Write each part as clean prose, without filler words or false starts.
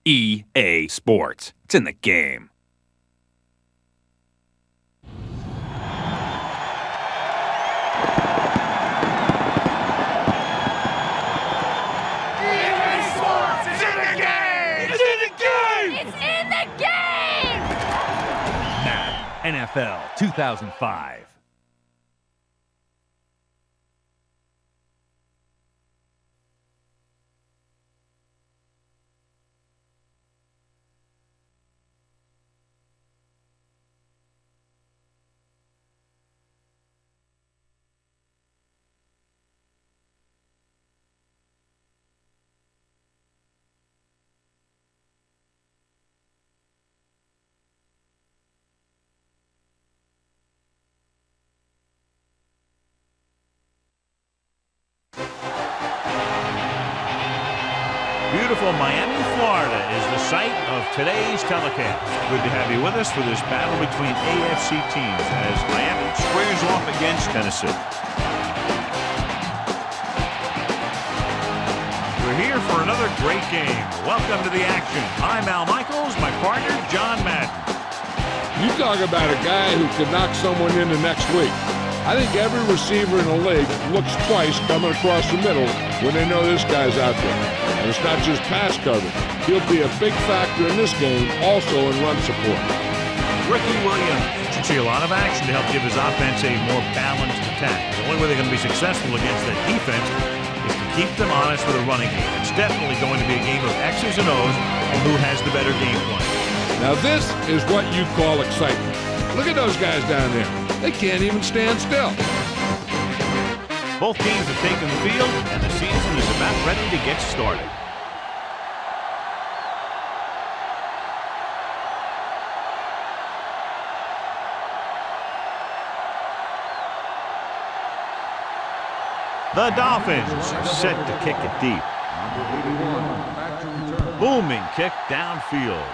EA Sports. It's in the game. Madden NFL 2005. Beautiful Miami, Florida is the site of today's telecast. Good to have you with us for this battle between AFC teams as Miami squares off against Tennessee. We're here for another great game. Welcome to the action. I'm Al Michaels, my partner, John Madden. You talk about a guy who could knock someone into next week. I think every receiver in the league looks twice coming across the middle when they know this guy's out there. And it's not just pass coverage. He'll be a big factor in this game, also in run support. Ricky Williams should see a lot of action to help give his offense a more balanced attack. The only way they're going to be successful against that defense is to keep them honest with a running game. It's definitely going to be a game of X's and O's and who has the better game plan. Now this is what you call excitement. Look at those guys down there. They can't even stand still. Both teams have taken the field, and the season is about ready to get started. The Dolphins set to kick it deep. Booming kick downfield.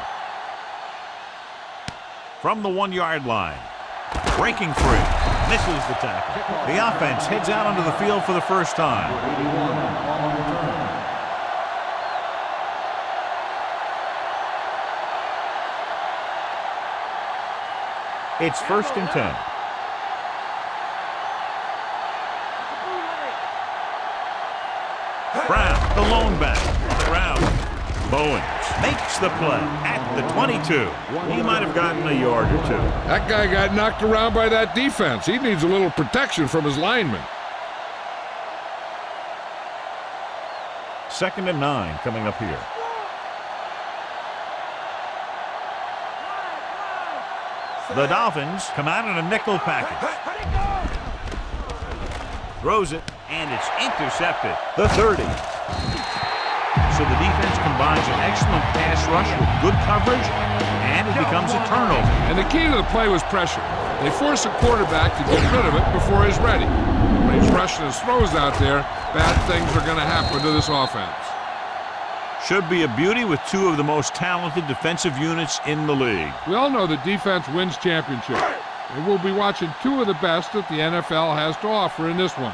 From the 1-yard line. Breaking free. Misses the tackle. The offense heads out onto the field for the first time. It's 1st and 10. Brown, the lone back. Brown. Bowens makes the play at the 22. He might have gotten a yard or two. That guy got knocked around by that defense. He needs a little protection from his linemen. 2nd and 9 coming up here. The Dolphins come out in a nickel package. Throws it, and it's intercepted. The 30. So the defense combines an excellent pass rush with good coverage, and it becomes a turnover. And the key to the play was pressure. They force the quarterback to get rid of it before he's ready. When he's rushing his throws out there, bad things are going to happen to this offense. Should be a beauty with two of the most talented defensive units in the league. We all know that defense wins championships, and we'll be watching two of the best that the NFL has to offer in this one.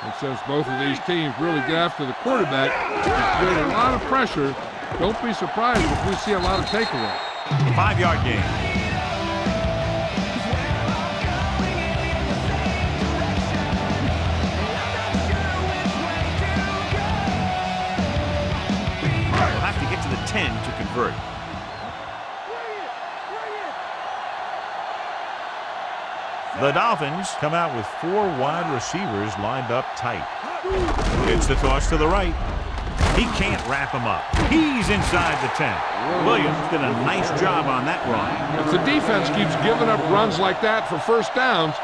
And since both of these teams really get after the quarterback and create a lot of pressure, don't be surprised if we see a lot of takeaways. 5-yard gain. We'll have to get to the 10 to convert. The Dolphins come out with 4 wide receivers lined up tight. It's the toss to the right. He can't wrap him up. He's inside the 10. Williams did a nice job on that run. If the defense keeps giving up runs like that for first downs,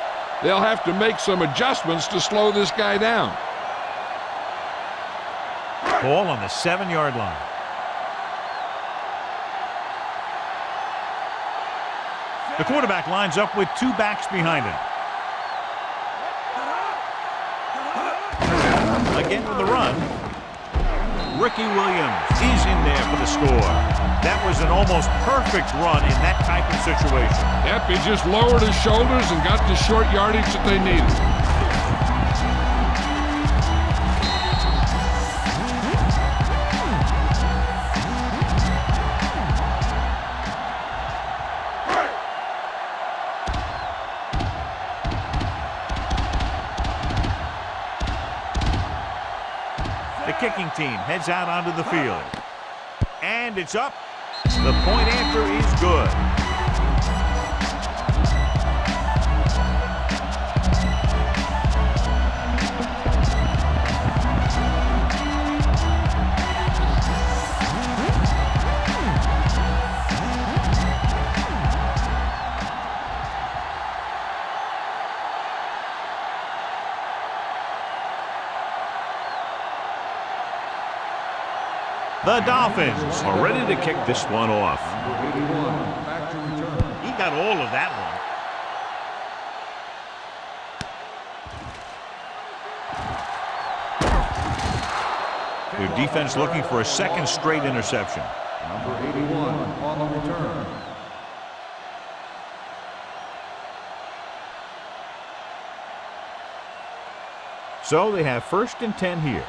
they'll have to make some adjustments to slow this guy down. Ball on the 7-yard line. The quarterback lines up with 2 backs behind him. Again with the run. Ricky Williams is in there for the score. That was an almost perfect run in that type of situation. Yep, he just lowered his shoulders and got the short yardage that they needed. The kicking team heads out onto the field. And it's up. The point after is good. The Dolphins are ready to kick this one off. He got all of that one. Their defense looking for a second straight interception. Number 81 on the return. So they have 1st and 10 here.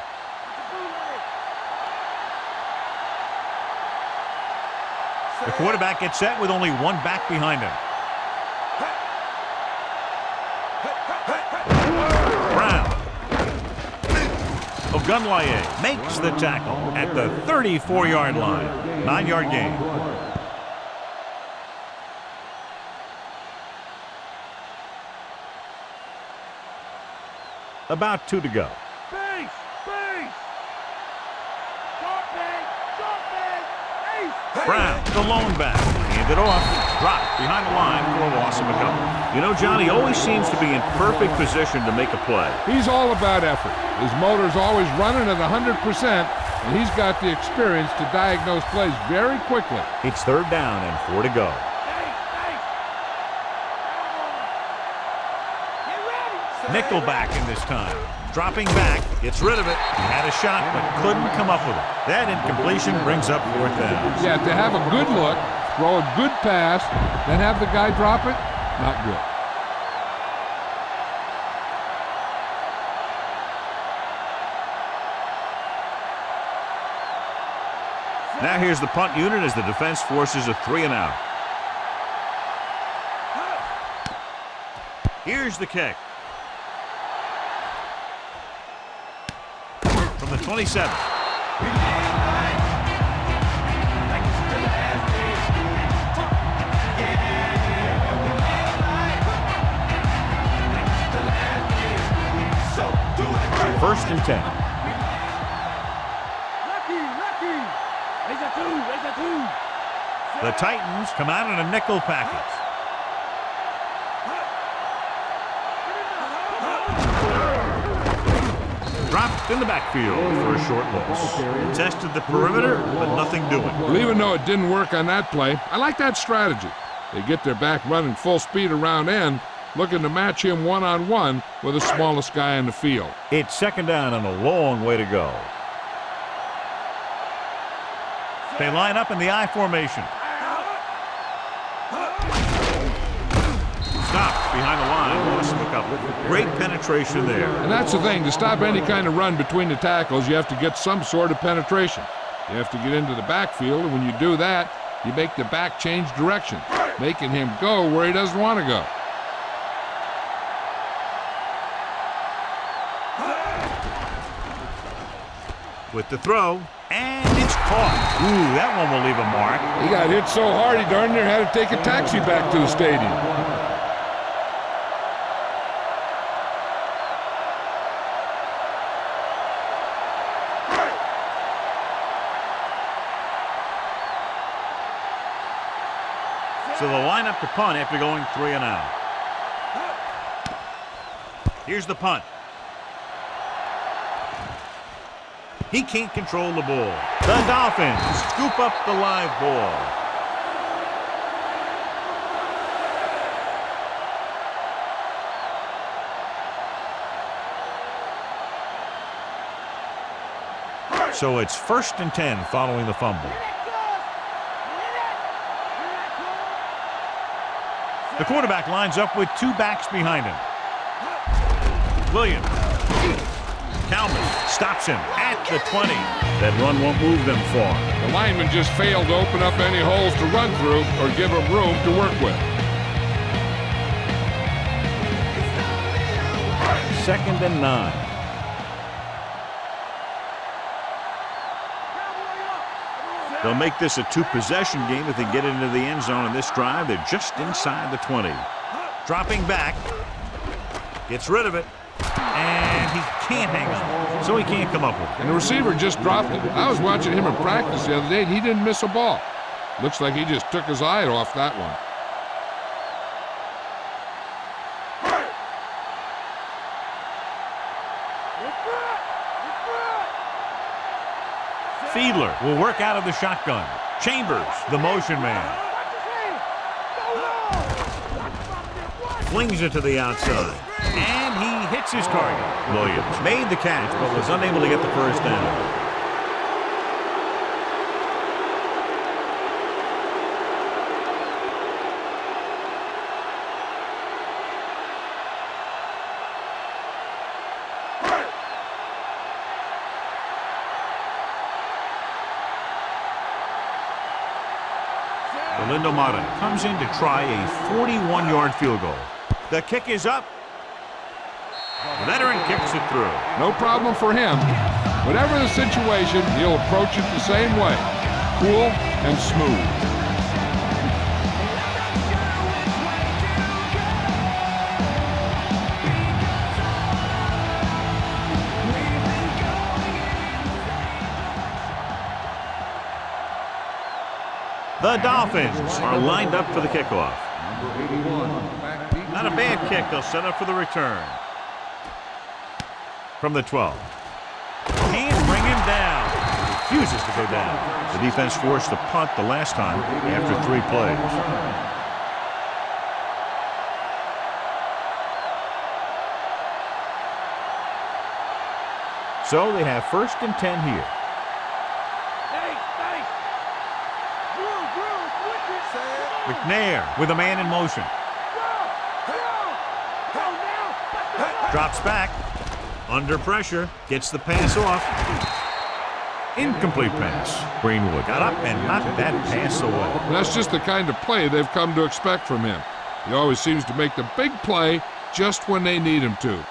The quarterback gets set with only one back behind him. Brown. Ogunlaye makes the tackle at the 34-yard line. 9-yard gain. About 2 to go. Brown, the lone back, handed off, dropped behind the line for a loss of a couple. You know, John, he always seems to be in perfect position to make a play. He's all about effort. His motor's always running at 100%, and he's got the experience to diagnose plays very quickly. It's 3rd down and 4 to go. Nickelback in this time. Dropping back, gets rid of it. He had a shot, but couldn't come up with it. That incompletion brings up 4th down. Yeah, to have a good look, throw a good pass, then have the guy drop it, not good. Now here's the punt unit as the defense forces a 3-and-out. Here's the kick. From the 27. First and 10. The Titans come out in a nickel package. Dropped in the backfield for a short loss. Tested the perimeter, but nothing doing. Well, even though it didn't work on that play, I like that strategy. They get their back running full speed around end, looking to match him one-on-one with the smallest guy in the field. It's 2nd down and a long way to go. They line up in the I formation. Stopped behind the line, lost him a couple. Great penetration there. And that's the thing, to stop any kind of run between the tackles, you have to get some sort of penetration. You have to get into the backfield, and when you do that, you make the back change direction, making him go where he doesn't want to go. With the throw, and it's caught. Ooh, that one will leave a mark. He got hit so hard he darn near had to take a taxi back to the stadium. So they'll line up to punt after going 3-and-out. Here's the punt. He can't control the ball. The Dolphins scoop up the live ball. So it's 1st and 10 following the fumble. The quarterback lines up with 2 backs behind him. Williams. Kalman stops him at the 20. That run won't move them far. The lineman just failed to open up any holes to run through or give him room to work with. 2nd and 9. They'll make this a two-possession game if they get into the end zone in this drive. They're just inside the 20. Dropping back. Gets rid of it. And he can't hang on, so he can't come up with it. And the receiver just dropped it. I was watching him in practice the other day, and he didn't miss a ball. Looks like he just took his eye off that one. Fiedler will work out of the shotgun. Chambers, the motion man. Flings it to the outside. And he hits his target. Williams made the catch, but was unable to get the first down. Mata comes in to try a 41-yard field goal. The kick is up. The veteran kicks it through. No problem for him. Whatever the situation, he'll approach it the same way. Cool and smooth. The Dolphins are lined up for the kickoff. Not a bad kick. They'll set up for the return. From the 12. Can't bring him down. Refuses to go down. The defense forced a punt the last time after 3 plays. So they have 1st and 10 here. McNair with a man in motion. Drops back. Under pressure. Gets the pass off. Incomplete pass. Greenwood got up and knocked that pass away. Well, that's just the kind of play they've come to expect from him. He always seems to make the big play just when they need him to.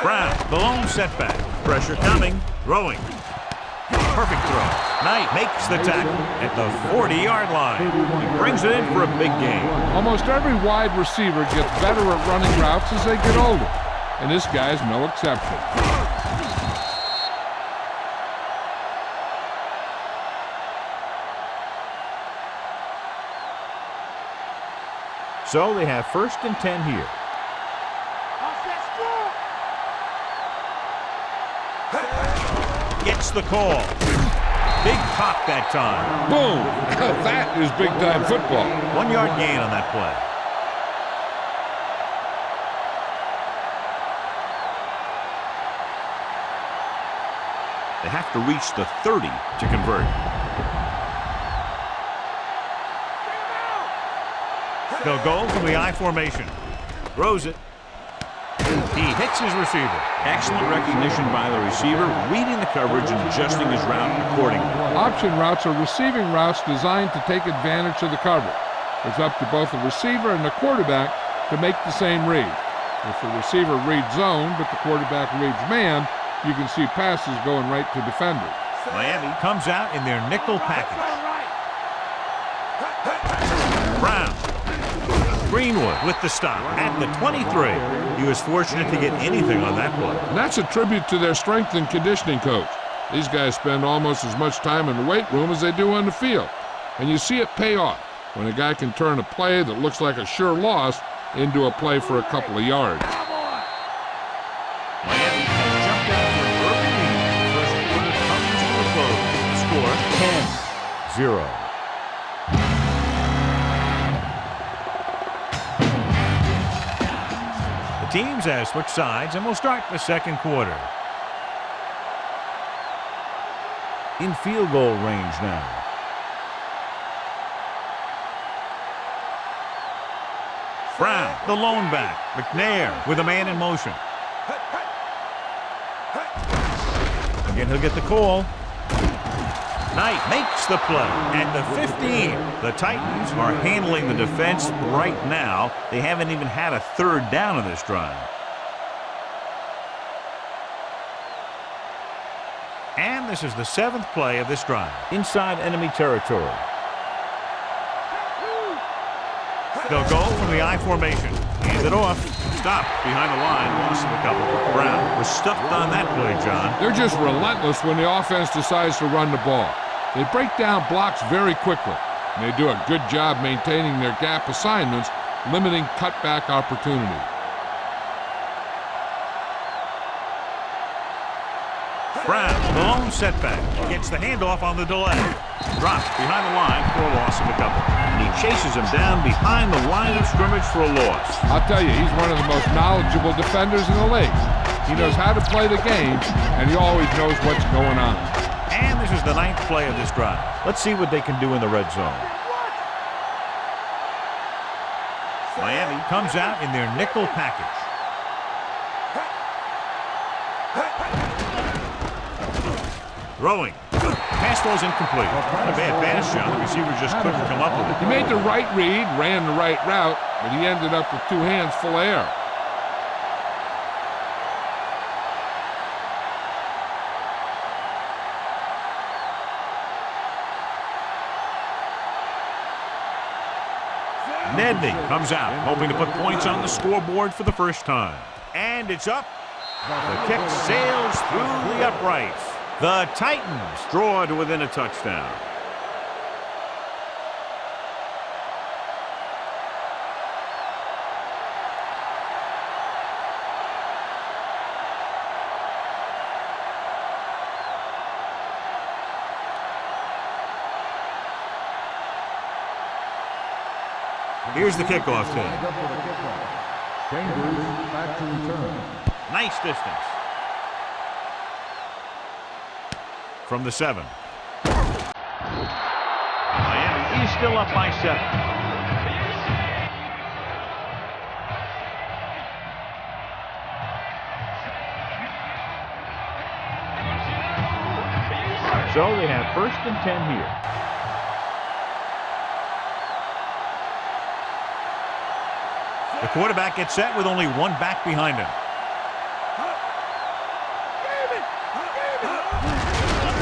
Brown, the lone setback. Pressure coming. Throwing. Perfect throw. Knight makes the tackle at the 40-yard line. He brings it in for a big game. Almost every wide receiver gets better at running routes as they get older, and this guy's no exception. So they have 1st and 10 here. Gets the call. Big pop that time. Boom! That is big-time football. 1-yard gain on that play. They have to reach the 30 to convert. They'll go from the I formation. Throws it. He hits his receiver. Excellent recognition by the receiver, reading the coverage and adjusting his route accordingly. Option routes are receiving routes designed to take advantage of the coverage. It's up to both the receiver and the quarterback to make the same read. If the receiver reads zone, but the quarterback reads man, you can see passes going right to defenders. Miami comes out in their nickel package. Brown. Greenwood with the stop at the 23. He was fortunate to get anything on that play. And that's a tribute to their strength and conditioning coach. These guys spend almost as much time in the weight room as they do on the field. And you see it pay off when a guy can turn a play that looks like a sure loss into a play for a couple of yards. Miami has jumped out for an early lead. First quarter comes to a close. Score 10-0. The teams have switched sides and will start the second quarter. In field goal range now. Brown, the lone back. McNair with a man in motion. Again, he'll get the call. Knight makes the play at the 15. The Titans are handling the defense right now. They haven't even had a third down in this drive. And this is the 7th play of this drive. Inside enemy territory. They'll go from the I formation. Hand it off. Stop behind the line. Loss of a couple. Brown was stuffed on that play, John. They're just relentless when the offense decides to run the ball. They break down blocks very quickly, and they do a good job maintaining their gap assignments, limiting cutback opportunity. Brown, the lone setback, gets the handoff on the delay. Dropped behind the line for a loss of a couple. And he chases him down behind the line of scrimmage for a loss. I'll tell you, he's one of the most knowledgeable defenders in the league. He knows how to play the game, and he always knows what's going on. And this is the 9th play of this drive. Let's see what they can do in the red zone. Miami comes out in their nickel package. Throwing. Pass throws incomplete. Not a bad pass, John. The receiver just couldn't come up with it. He made the right read, ran the right route, but he ended up with 2 hands full of air. Nedney comes out, hoping to put points on the scoreboard for the first time. And it's up. The kick sails through the uprights. The Titans draw to within a touchdown. Here's the kickoff team. Chambers back to return. Nice distance. From the 7. Miami is still up by 7. So they have 1st and 10 here. The quarterback gets set with only one back behind him.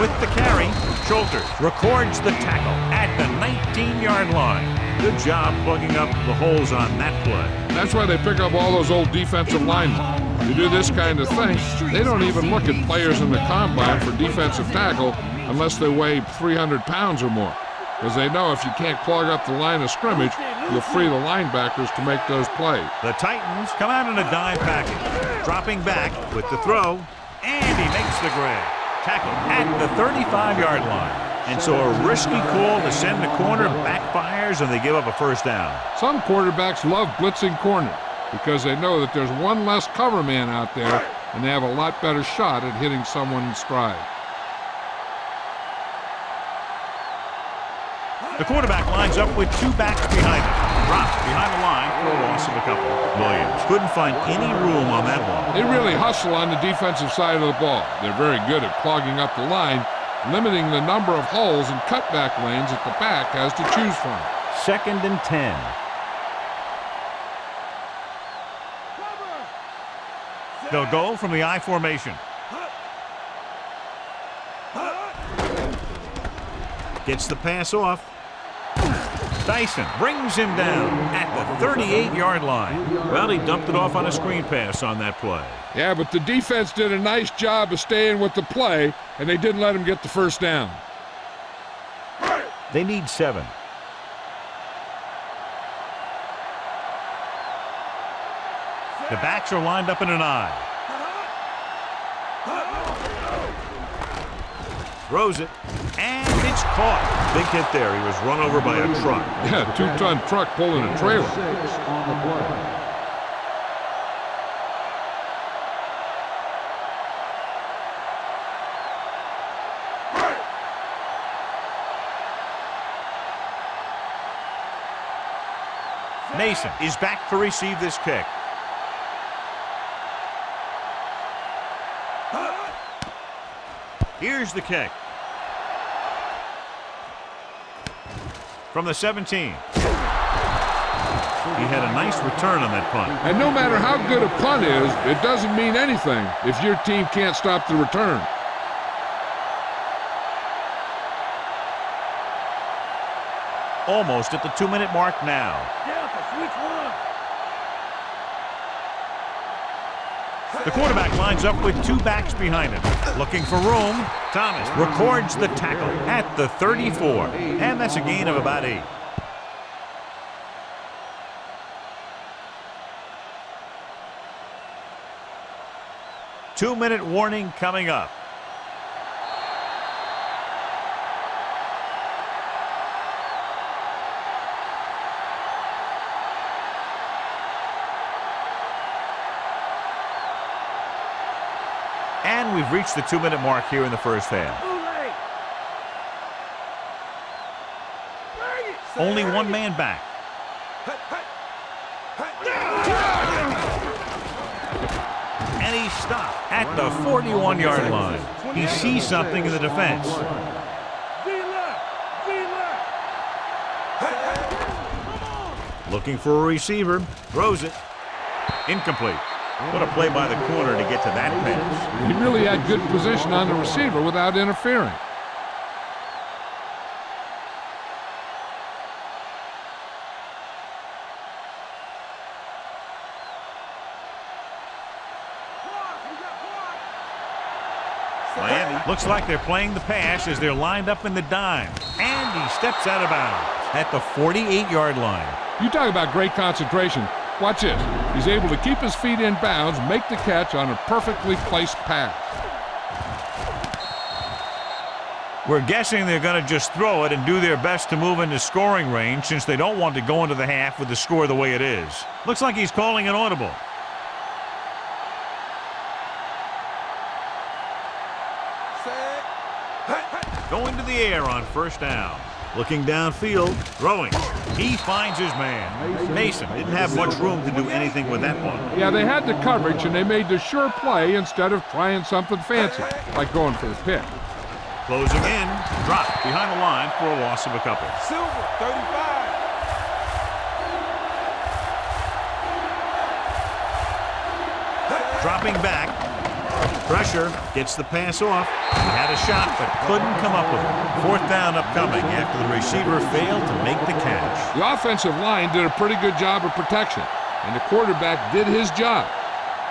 With the carry, Schulter records the tackle at the 19-yard line. Good job plugging up the holes on that play. That's why they pick up all those old defensive linemen. To do this kind of thing, they don't even look at players in the combine for defensive tackle unless they weigh 300 pounds or more, because they know if you can't clog up the line of scrimmage, you'll free the linebackers to make those plays. The Titans come out in a dime package, dropping back with the throw, and he makes the grab. Tackle at the 35-yard line. And so a risky call to send the corner backfires, and they give up a first down. Some quarterbacks love blitzing corner because they know that there's one less cover man out there, and they have a lot better shot at hitting someone in stride. The quarterback lines up with 2 backs behind him. Dropped behind the line for a loss of a couple. Williams couldn't find any room on that one. They really hustle on the defensive side of the ball. They're very good at clogging up the line, limiting the number of holes and cutback lanes that the back has to choose from. 2nd and 10. They'll go from the I formation. Gets the pass off. Dyson brings him down at the 38-yard line. Well, he dumped it off on a screen pass on that play. Yeah, but the defense did a nice job of staying with the play, and they didn't let him get the first down. They need 7. The backs are lined up in an I. Throws it, and it's caught. Big hit there. He was run over by a truck. Yeah, 2-ton truck pulling a trailer. 6 on the play. Nason is back to receive this kick. Here's the kick. From the 17. He had a nice return on that punt. And no matter how good a punt is, it doesn't mean anything if your team can't stop the return. Almost at the 2-minute mark now. The quarterback lines up with 2 backs behind him. Looking for room. Thomas records the tackle at the 34. And that's a gain of about 8. Two-minute warning coming up. And we've reached the 2-minute mark here in the first half. Only one man back. And he stopped at the 41-yard line. He sees something in the defense. Looking for a receiver. Throws it. Incomplete. What a play by the corner to get to that pass. He really had good position on the receiver without interfering. Miami looks like they're playing the pass as they're lined up in the dime. And he steps out of bounds at the 48-yard line. You talk about great concentration. Watch this. He's able to keep his feet in bounds, make the catch on a perfectly placed pass. We're guessing they're going to just throw it and do their best to move into scoring range since they don't want to go into the half with the score the way it is. Looks like he's calling an audible. Going to the air on first down. Looking downfield, throwing. He finds his man. Mason didn't have much room to do anything with that one. Yeah, they had the coverage, and they made the sure play instead of trying something fancy, like going for a pick. Closing in, dropped behind the line for a loss of a couple. Silver, 35. Dropping back. Pressure, gets the pass off. He had a shot, but couldn't come up with it. 4th down upcoming after the receiver failed to make the catch. The offensive line did a pretty good job of protection, and the quarterback did his job.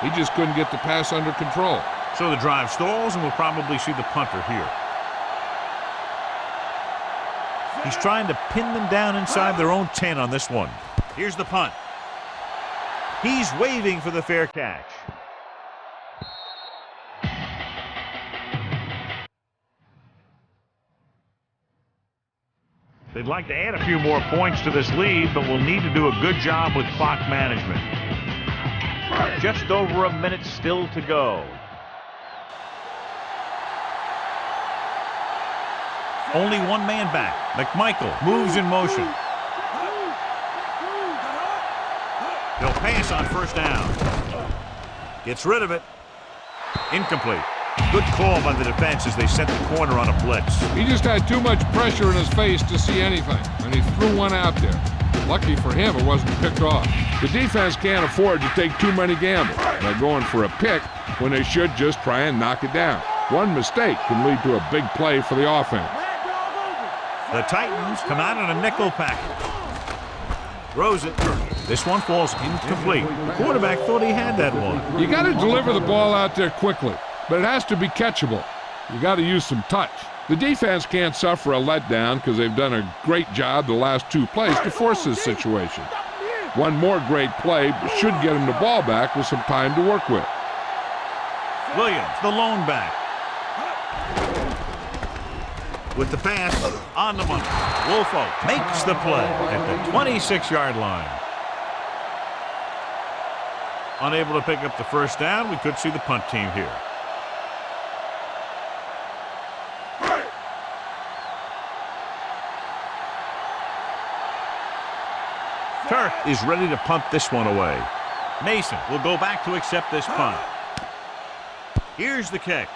He just couldn't get the pass under control. So the drive stalls, and we'll probably see the punter here. He's trying to pin them down inside their own 10 on this one. Here's the punt. He's waving for the fair catch. They'd like to add a few more points to this lead, but we'll need to do a good job with clock management. Just over a minute still to go. Only one man back. McMichael moves in motion. He'll pass on first down. Gets rid of it. Incomplete. Good call by the defense as they sent the corner on a blitz. He just had too much pressure in his face to see anything, and he threw one out there. Lucky for him, it wasn't picked off. The defense can't afford to take too many gambles by going for a pick when they should just try and knock it down. One mistake can lead to a big play for the offense. The Titans come out in a nickel package. Throws it. This one falls incomplete. The quarterback thought he had that one. You got to deliver the ball out there quickly, but it has to be catchable. You got to use some touch. The defense can't suffer a letdown because they've done a great job the last 2 plays to force this situation. One more great play should get him the ball back with some time to work with. Williams, the lone back. With the pass on the money. Wolfo makes the play at the 26-yard line. Unable to pick up the first down, we could see the punt team here. Turk is ready to punt this one away. Mason will go back to accept this punt. Here's the kick.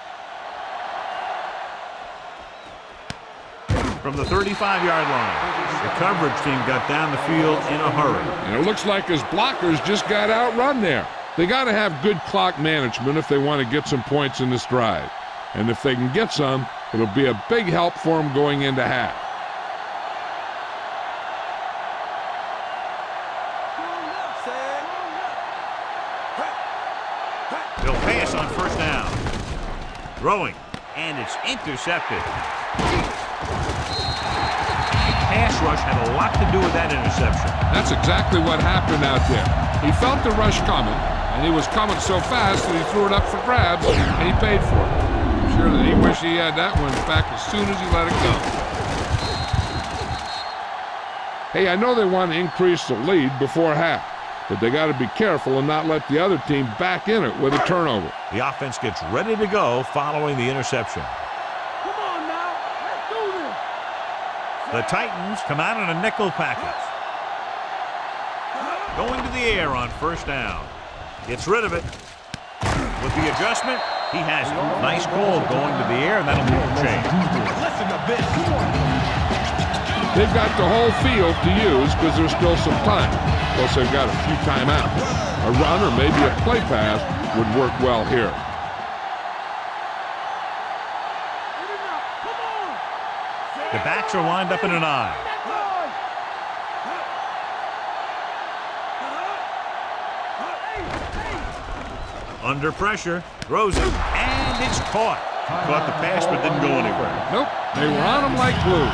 from the 35-yard line. The coverage team got down the field in a hurry. And it looks like his blockers just got outrun there. They got to have good clock management if they want to get some points in this drive. And if they can get some, it'll be a big help for them going into half. They'll pass on first down. Throwing, and it's intercepted. Pass rush had a lot to do with that interception. That's exactly what happened out there. He felt the rush coming, and he was coming so fast that he threw it up for grabs, and he paid for it. I'm sure that he wished he had that one back as soon as he let it go. Hey, I know they want to increase the lead before half, but they got to be careful and not let the other team back in it with a turnover. The offense gets ready to go following the interception. Come on now, let's do this. The Titans come out in a nickel package. Going to the air on first down. Gets rid of it. With the adjustment, he has it. Nice call going to the air, and that'll move the chain. Listen to this. They've got the whole field to use because there's still some time. Plus, they've got a few timeouts. A run or maybe a play pass would work well here. The backs are lined up in an eye. Under pressure, throws it, and it's caught. Caught the pass, but didn't go anywhere. Nope, they were on him like glue.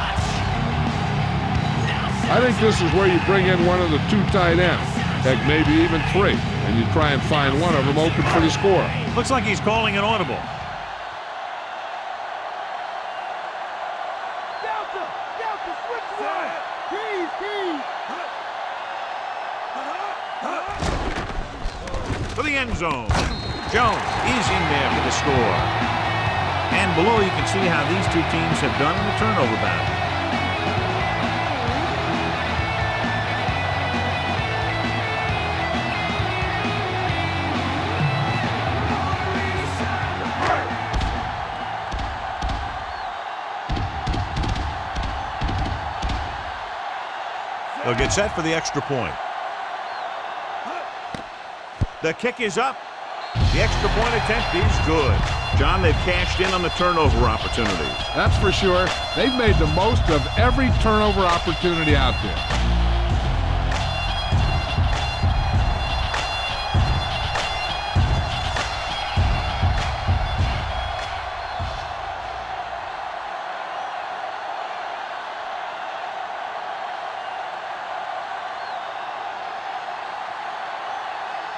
I think this is where you bring in one of the two tight ends, heck, maybe even three, and you try and find one of them open for the score. Looks like he's calling an audible. Delta, switch one. Keys. For the end zone. Jones is in there for the score. And below you can see how these two teams have done in the turnover battle. They'll get set for the extra point. The kick is up. The extra point attempt is good. John, they've cashed in on the turnover opportunities. That's for sure. They've made the most of every turnover opportunity out there.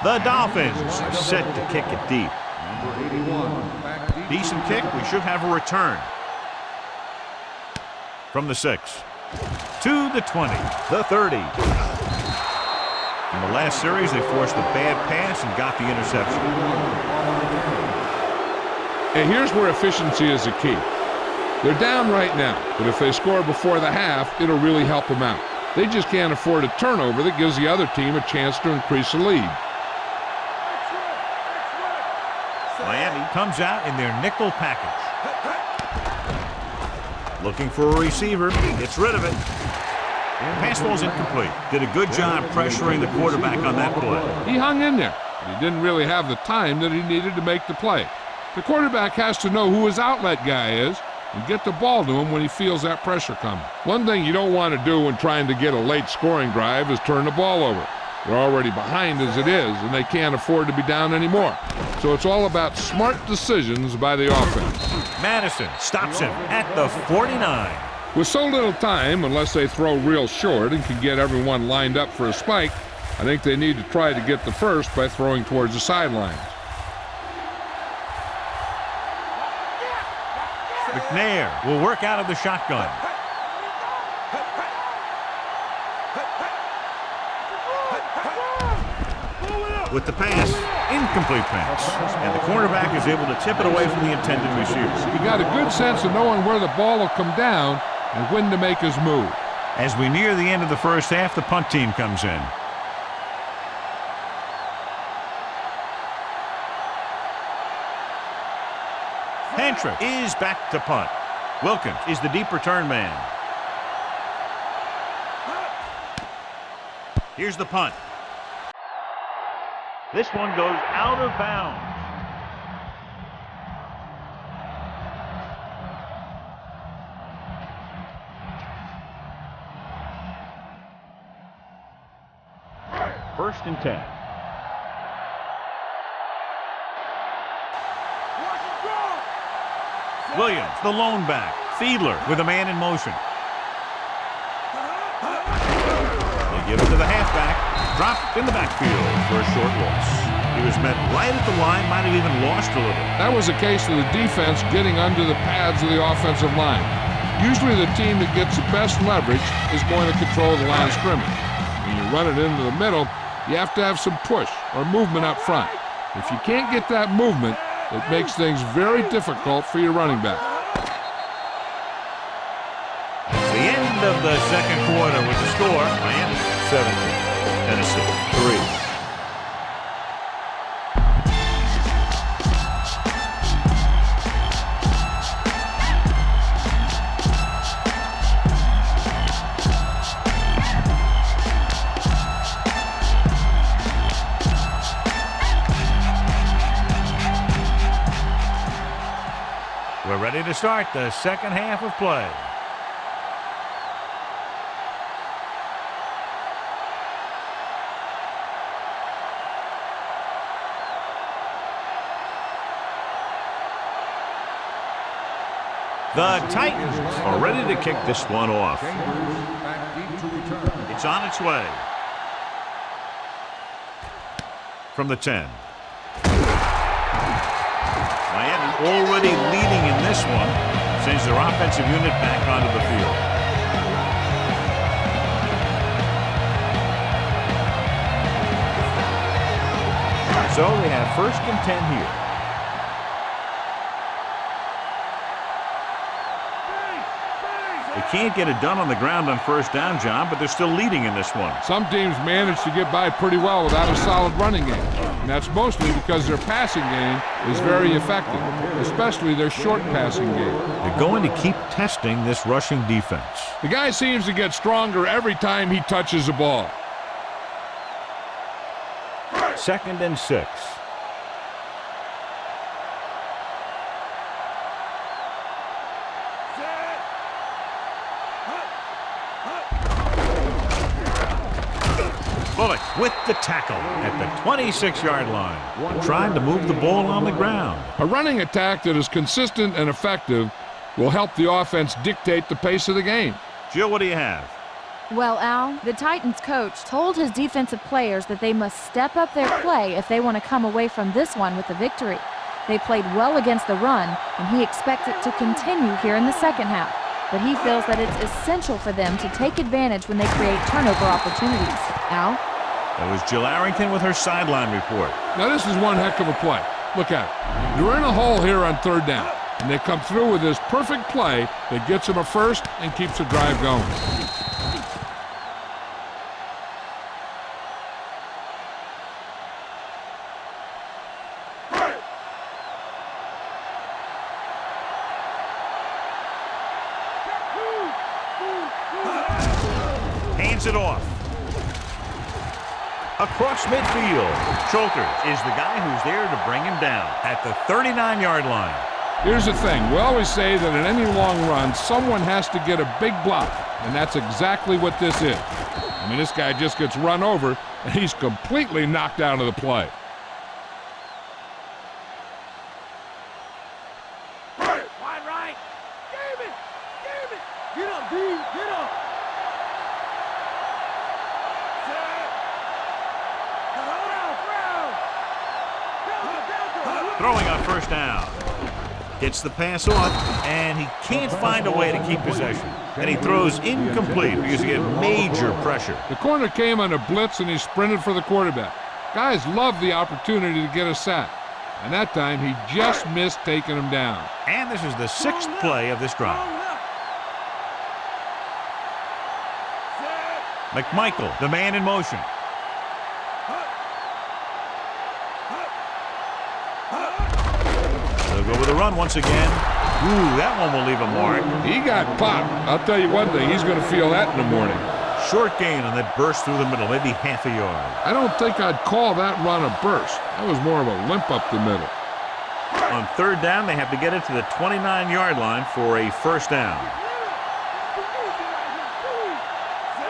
The Dolphins set to kick it deep. Decent kick. We should have a return. From the 6. To the 20. The 30. In the last series, they forced a bad pass and got the interception. And here's where efficiency is the key. They're down right now, but if they score before the half, it'll really help them out. They just can't afford a turnover that gives the other team a chance to increase the lead. Miami comes out in their nickel package. Looking for a receiver. Gets rid of it. Pass ball's incomplete. Did a good job pressuring the quarterback on that play. He hung in there, but he didn't really have the time that he needed to make the play. The quarterback has to know who his outlet guy is and get the ball to him when he feels that pressure coming. One thing you don't want to do when trying to get a late scoring drive is turn the ball over. They're already behind as it is, and they can't afford to be down anymore. So it's all about smart decisions by the offense. Madison stops him at the 49. With so little time, unless they throw real short and can get everyone lined up for a spike, I think they need to try to get the first by throwing towards the sidelines. McNair will work out of the shotgun. With the pass, incomplete pass. And the cornerback is able to tip it away from the intended receiver. He got a good sense of knowing where the ball will come down and when to make his move. As we near the end of the first half, the punt team comes in. Hantrick is back to punt. Wilkins is the deep return man. Here's the punt. This one goes out of bounds. First and 10. Williams, the lone back. Fiedler with a man in motion. They give it to the halfback. Dropped in the backfield for a short loss. He was met right at the line, might have even lost a little. That was a case of the defense getting under the pads of the offensive line. Usually the team that gets the best leverage is going to control the line of scrimmage. When you run it into the middle, you have to have some push or movement up front. If you can't get that movement, it makes things very difficult for your running back. It's the end of the second quarter with the score. Miami 17, Tennessee 3. We're ready to start the second half of play. The Titans are ready to kick this one off. It's on its way. From the 10. Miami already leading in this one. Sends their offensive unit back onto the field. So they have first and 10 here. They can't get it done on the ground on first down, John, but they're still leading in this one. Some teams manage to get by pretty well without a solid running game. And that's mostly because their passing game is very effective, especially their short passing game. They're going to keep testing this rushing defense. The guy seems to get stronger every time he touches the ball. Second and 6. Bullock with the tackle at the 26-yard line, trying to move the ball on the ground. A running attack that is consistent and effective will help the offense dictate the pace of the game. Jill, what do you have? Well, Al, the Titans coach told his defensive players that they must step up their play if they want to come away from this one with a victory. They played well against the run, and he expects it to continue here in the second half. But he feels that it's essential for them to take advantage when they create turnover opportunities. Al? That was Jill Arrington with her sideline report. Now this is one heck of a play. Look at it. They're in a hole here on third down, and they come through with this perfect play that gets them a first and keeps the drive going. Hands it off. Across midfield. Schulters is the guy who's there to bring him down at the 39-yard line. Here's the thing. We always say that in any long run, someone has to get a big block, and that's exactly what this is. I mean, this guy just gets run over, and he's completely knocked out of the play. Wide right. Game it. Game it. Get up, D. Get up. Throwing on first down. Gets the pass off, and he can't find a way to keep possession. And he throws incomplete because he had major pressure. The corner came on a blitz, and he sprinted for the quarterback. Guys love the opportunity to get a sack. And that time, he just missed taking him down. And this is the 6th play of this drive. McMichael, the man in motion. They'll go with a run once again. Ooh, that one will leave a mark. He got popped. I'll tell you one thing, he's going to feel that in the morning. Short gain on that burst through the middle, maybe half a yard. I don't think I'd call that run a burst. That was more of a limp up the middle. On third down, they have to get it to the 29-yard line for a first down.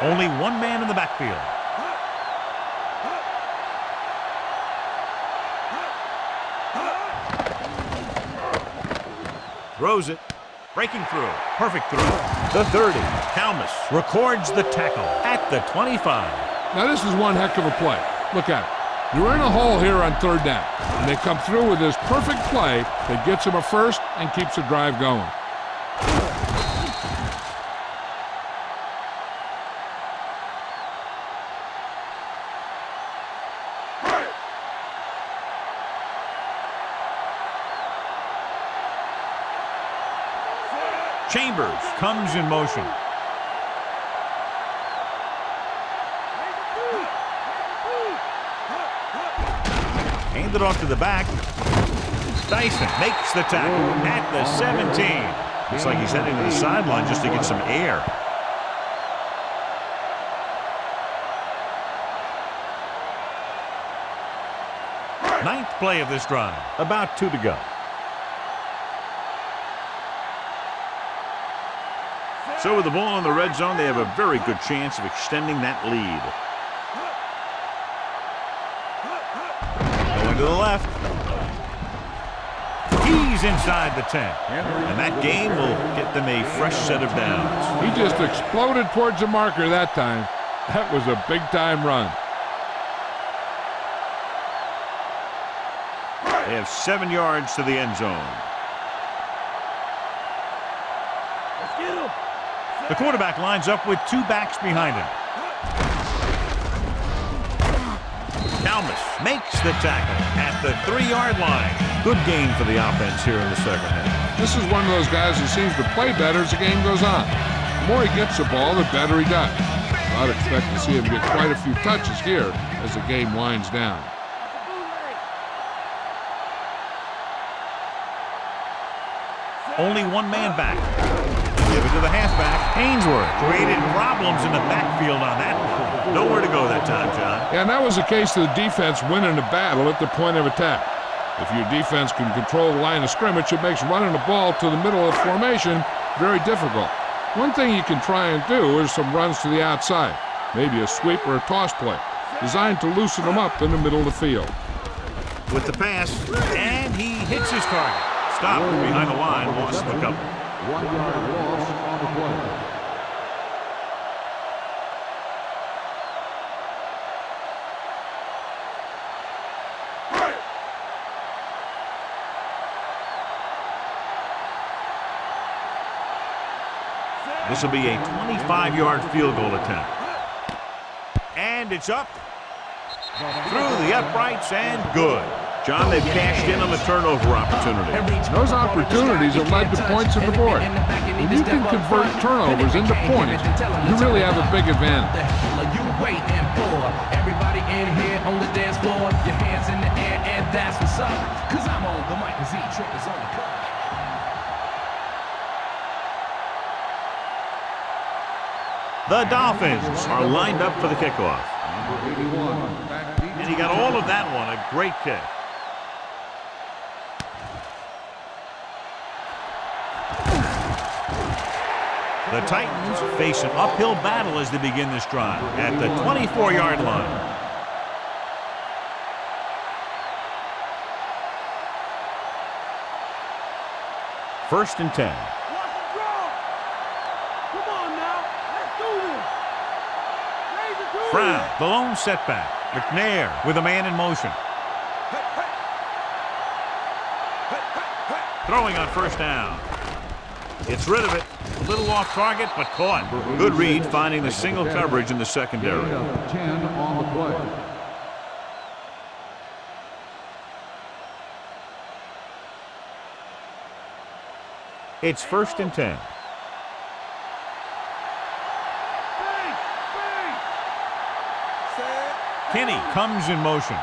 Only one man in the backfield. Throws it. Breaking through. Perfect throw. The 30. Kalmus records the tackle at the 25. Now this is one heck of a play. Look at it. You're in a hole here on third down, and they come through with this perfect play that gets them a first and keeps the drive going. Chambers comes in motion. Hand it off to the back. Dyson makes the tackle at the 17. Looks like he's heading to the sideline just to get some air. Ninth play of this drive. About 2 to go. So with the ball in the red zone, they have a very good chance of extending that lead. Going to the left. He's inside the 10. And that game will get them a fresh set of downs. He just exploded towards the marker that time. That was a big-time run. They have 7 yards to the end zone. The quarterback lines up with 2 backs behind him. Kalmus makes the tackle at the 3-yard line. Good gain for the offense here in the second half. This is one of those guys who seems to play better as the game goes on. The more he gets the ball, the better he does. So I'd expect to see him get quite a few touches here as the game winds down. Only one man back. Give it to the halfback. Ainsworth created problems in the backfield on that one. Nowhere to go that time, John. Yeah, and that was the case of the defense winning the battle at the point of attack. If your defense can control the line of scrimmage, it makes running the ball to the middle of the formation very difficult. One thing you can try and do is some runs to the outside, maybe a sweep or a toss play, designed to loosen them up in the middle of the field. With the pass, and he hits his target. Stopped behind the line, lost the couple. 1 yard loss on the play. This will be a 25-yard field goal attempt. And it's up. Through the uprights and good. John, they've cashed in on the turnover opportunity. Those opportunities have led to points on the board. When you can convert turnovers into points, you really have a big advantage. Everybody in here on the dance floor, your hands in the air, and that's what's up. Cause I'm on the mic, cause E-Trick is on the cut. The Dolphins are lined up for the kickoff. And he got all of that one, a great kick. The Titans face an uphill battle as they begin this drive at the 24-yard line. First and 10. Brown, the lone setback. McNair with a man in motion. Throwing on first down. Gets rid of it. A little off target, but caught. Good read, finding the single coverage in the secondary. 10 on the play. It's first and 10. Kenny comes in motion.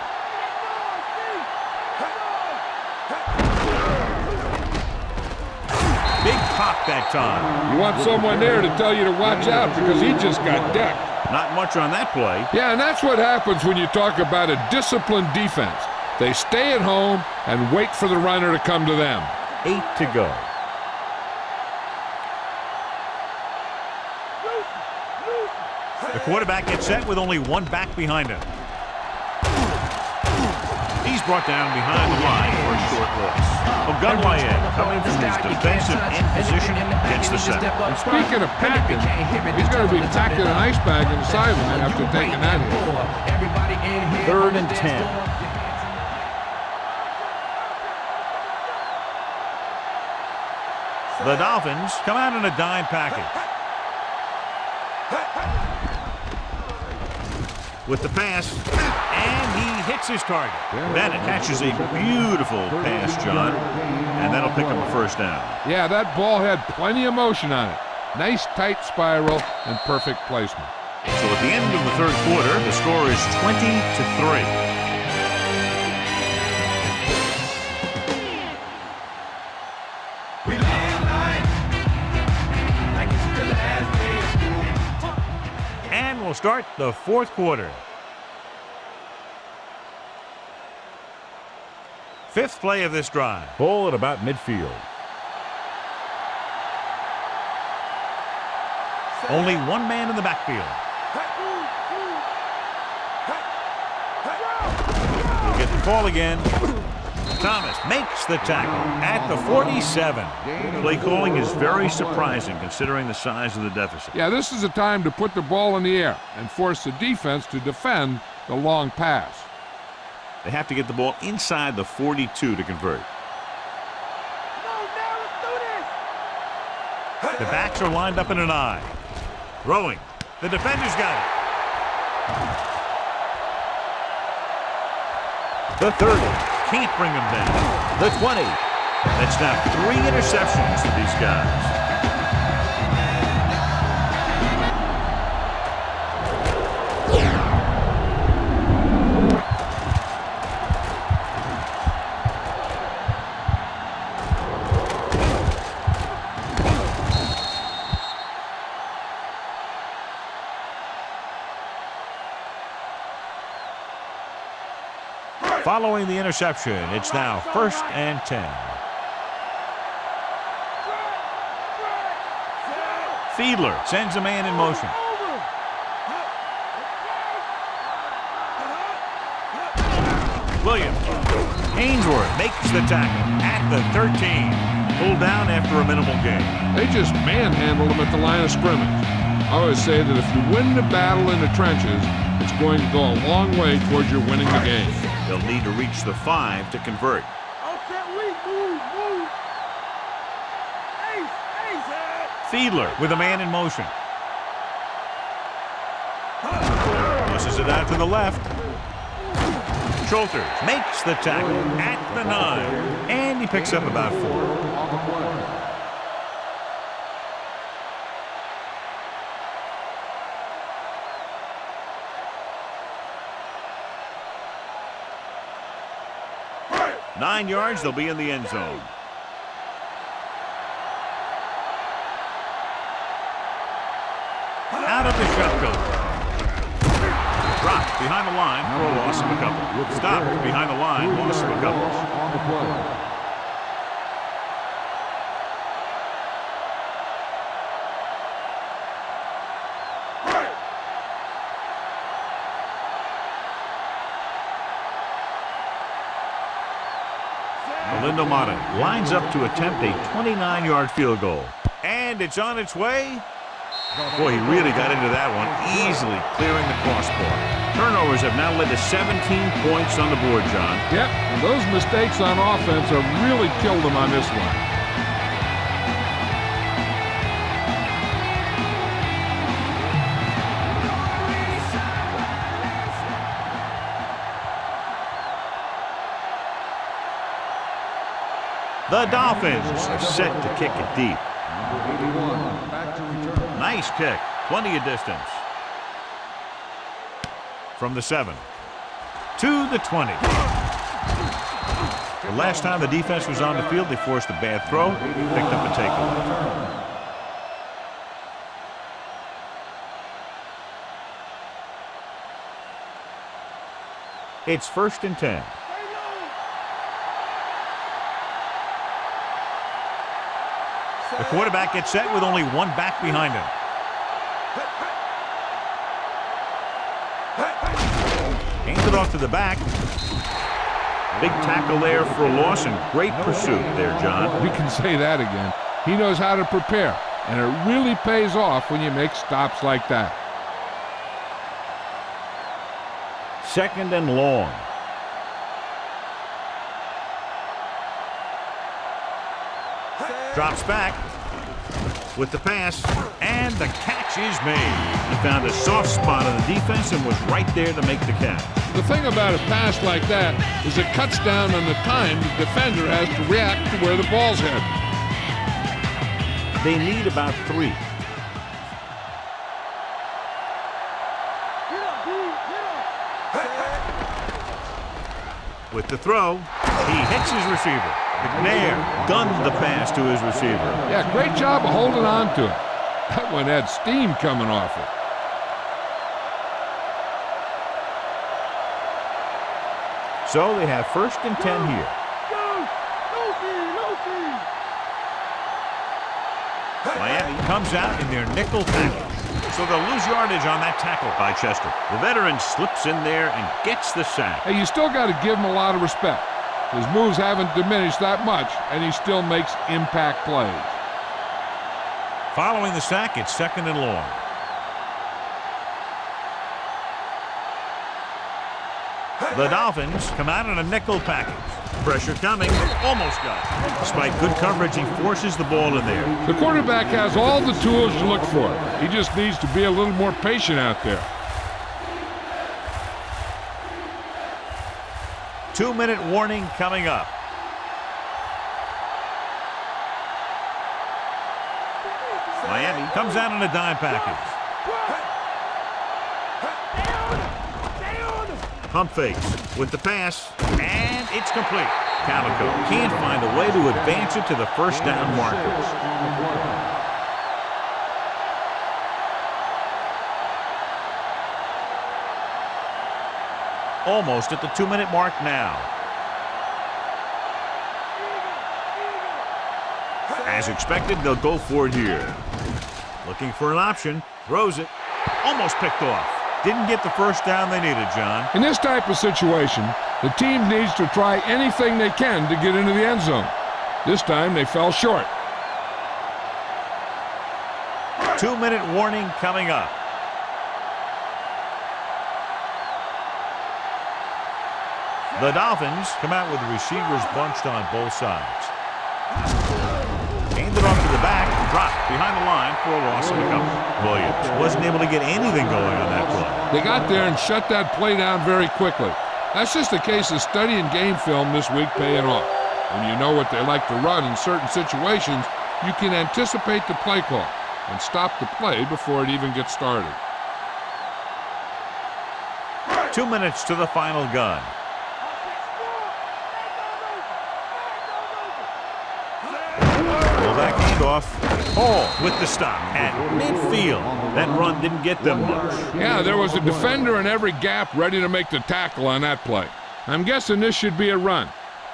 Big pop that time. You want someone there to tell you to watch out because he just got decked. Not much on that play. Yeah, and that's what happens when you talk about a disciplined defense. They stay at home and wait for the runner to come to them. 8 to go. The quarterback gets set with only one back behind him. He's brought down behind the line for a short loss. Ogunwaye coming from his defensive end position gets the sack. And speaking of packing, he's going to be packing an ice bag on the sideline after taking that hit. 3rd and 10. The Dolphins come out in a dime package. With the pass, and he hits his target. Bennett catches a beautiful pass, John, and that'll pick up a first down. Yeah, that ball had plenty of motion on it. Nice tight spiral and perfect placement. So at the end of the 3rd quarter, the score is 20 to 3. And we'll start the 4th quarter. 5th play of this drive. Ball at about midfield. Only one man in the backfield. We'll get the call again. Thomas makes the tackle at the 47. Play calling is very surprising considering the size of the deficit. Yeah, this is a time to put the ball in the air and force the defense to defend the long pass. They have to get the ball inside the 42 to convert. The backs are lined up in an I. Throwing. The defender's got it. The 30. Can't bring him down. The 20. That's now 3 interceptions for these guys. Following the interception, it's now 1st and 10. Fiedler sends a man in motion. Williams. Ainsworth makes the tackle at the 13. Pulled down after a minimal gain. They just manhandled him at the line of scrimmage. I always say that if you win the battle in the trenches, it's going to go a long way towards your winning the game. They'll need to reach the 5 to convert. Fiedler with a man in motion. Pushes it out to the left. Schulters makes the tackle at the 9. And he picks up about 4. Nine yards, they'll be in the end zone. Out of the shotgun. Dropped behind the line for a loss of a couple. Stopped behind the line, loss of a couple. Lindomata lines up to attempt a 29-yard field goal. And it's on its way. Boy, he really got into that one, easily clearing the crossbar. Turnovers have now led to 17 points on the board, John. Yep, and those mistakes on offense have really killed them on this one. The Dolphins are set to kick it deep. Nice kick. Plenty of distance. From the 7 to the 20. The last time the defense was on the field, they forced a bad throw, picked up a takeaway. It's 1st and 10. The quarterback gets set with only one back behind him. Hands it off to the back. Big tackle there for a loss and great pursuit there, John. You can say that again. He knows how to prepare, and it really pays off when you make stops like that. 2nd and long. Drops back with the pass, and the catch is made. He found a soft spot on the defense and was right there to make the catch. The thing about a pass like that is it cuts down on the time the defender has to react to where the ball's headed. They need about 3. With the throw, he hits his receiver. McNair gunned the pass to his receiver. Yeah, great job of holding on to it. That one had steam coming off it. So they have 1st and 10 here. Miami comes out in their nickel package. So they'll lose yardage on that tackle by Chester. The veteran slips in there and gets the sack. Hey, you still got to give him a lot of respect. His moves haven't diminished that much, and he still makes impact plays. Following the sack, it's 2nd and long. The Dolphins come out in a nickel package. Pressure coming, almost got it. Despite good coverage, he forces the ball in there. The quarterback has all the tools you look for. He just needs to be a little more patient out there. 2-minute warning coming up. Miami comes out in a dime package. Pump fakes with the pass, and it's complete. Calico can't find a way to advance it to the 1st down markers. Almost at the 2-minute mark now. As expected, they'll go for it here. Looking for an option, throws it, almost picked off. Didn't get the 1st down they needed, John. In this type of situation, the team needs to try anything they can to get into the end zone. This time they fell short. 2-minute warning coming up. The Dolphins come out with the receivers bunched on both sides. Handed off to the back, dropped behind the line for a loss of a couple. Williams wasn't able to get anything going on that play. They got there and shut that play down very quickly. That's just a case of studying game film this week paying off. When you know what they like to run in certain situations, you can anticipate the play call and stop the play before it even gets started. 2 minutes to the final gun. Back handoff. Hall with the stop at midfield. That run didn't get them much. Yeah, there was a defender in every gap ready to make the tackle on that play. I'm guessing this should be a run.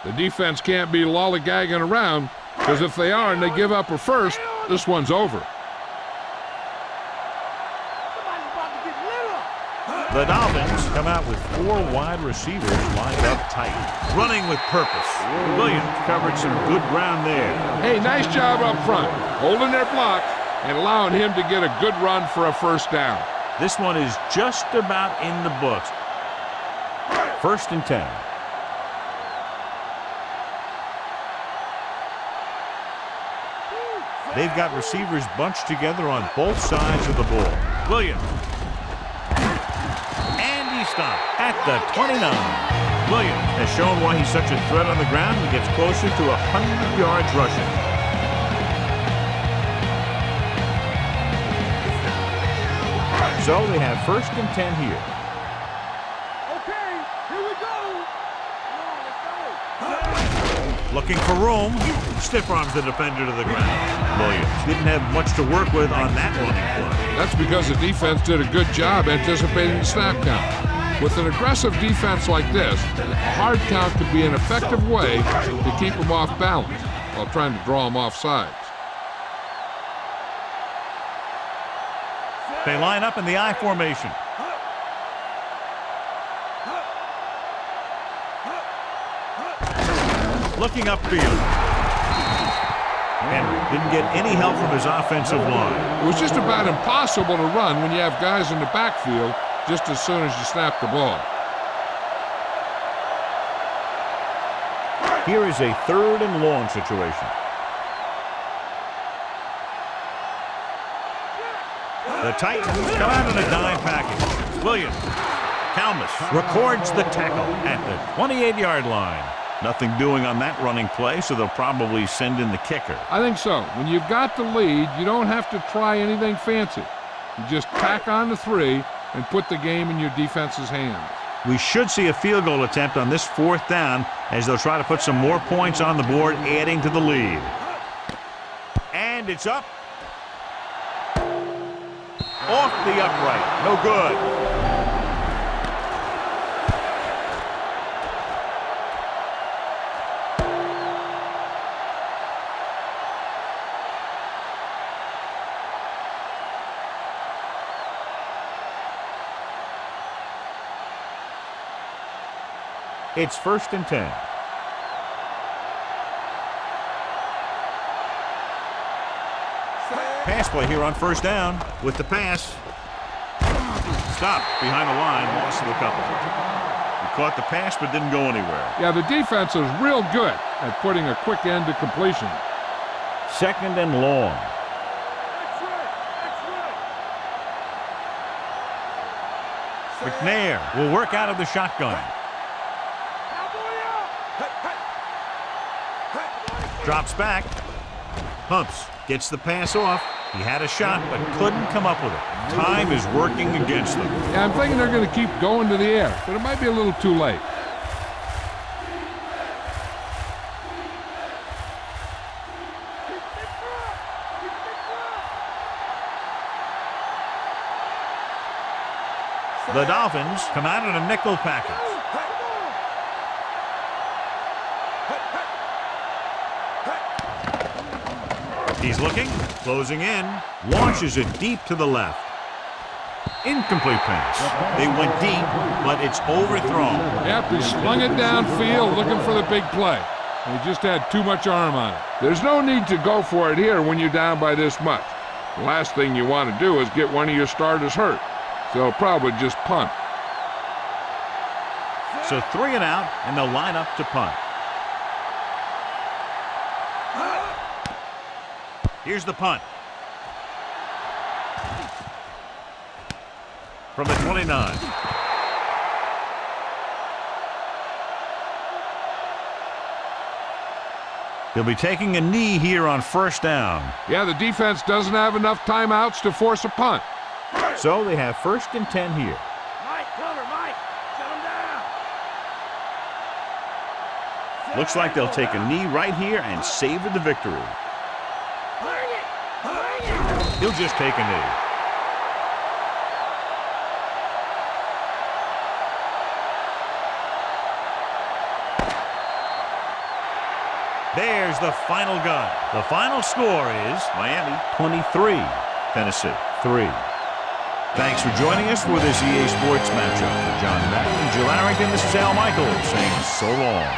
The defense can't be lollygagging around, because if they are and they give up a 1st, this one's over. The Dolphins come out with 4 wide receivers lined up tight, running with purpose. Williams covered some good ground there. Hey, nice job up front, holding their blocks and allowing him to get a good run for a 1st down. This one is just about in the books. 1st and 10. They've got receivers bunched together on both sides of the ball. Williams. Stop at the 29. Williams has shown why he's such a threat on the ground and gets closer to 100 yards rushing. So they have 1st and 10 here. Okay, here we go. Come on, let's go. Looking for room. Stiff arms the defender to the ground. Williams didn't have much to work with on that running play. That's because the defense did a good job anticipating the snap count. With an aggressive defense like this, a hard count could be an effective way to keep them off balance while trying to draw them off sides. They line up in the I formation. Looking upfield. Henry didn't get any help from his offensive line. It was just about impossible to run when you have guys in the backfield just as soon as you snap the ball. Here is a 3rd and long situation. The Titans come out in a dime package. Williams, Kalmus records the tackle at the 28-yard line. Nothing doing on that running play, so they'll probably send in the kicker. I think so. When you've got the lead, you don't have to try anything fancy. You just tack on the 3 and put the game in your defense's hands. We should see a field goal attempt on this 4th down as they'll try to put some more points on the board, adding to the lead. And it's up. Off the upright. No good. It's 1st and 10. Pass play here on 1st down with the pass. Stopped behind the line, lost to a couple. He caught the pass but didn't go anywhere. Yeah, the defense is real good at putting a quick end to completion. 2nd and long. McNair will work out of the shotgun. Drops back. Pumps. Gets the pass off. He had a shot, but couldn't come up with it. Time is working against them. Yeah, I'm thinking they're going to keep going to the air, but it might be a little too late. The Dolphins come out in a nickel package. He's looking, closing in, launches it deep to the left. Incomplete pass. They went deep, but it's overthrown. Yep, he slung it downfield looking for the big play. He just had too much arm on it. There's no need to go for it here when you're down by this much. The last thing you want to do is get one of your starters hurt. So probably just punt. So 3 and out, and they'll line up to punt. Here's the punt. From the 29. He'll be taking a knee here on 1st down. Yeah, the defense doesn't have enough timeouts to force a punt. So they have 1st and 10 here. Mike, cover, Mike. Shut him down. Looks like they'll take a knee right here and savor the victory. Bring it. Bring it. He'll just take a knee. There's the final gun. The final score is Miami 23, Tennessee 3. Thanks for joining us for this EA Sports matchup. For John Madden and Jill Arrington, this is Al Michaels saying so long.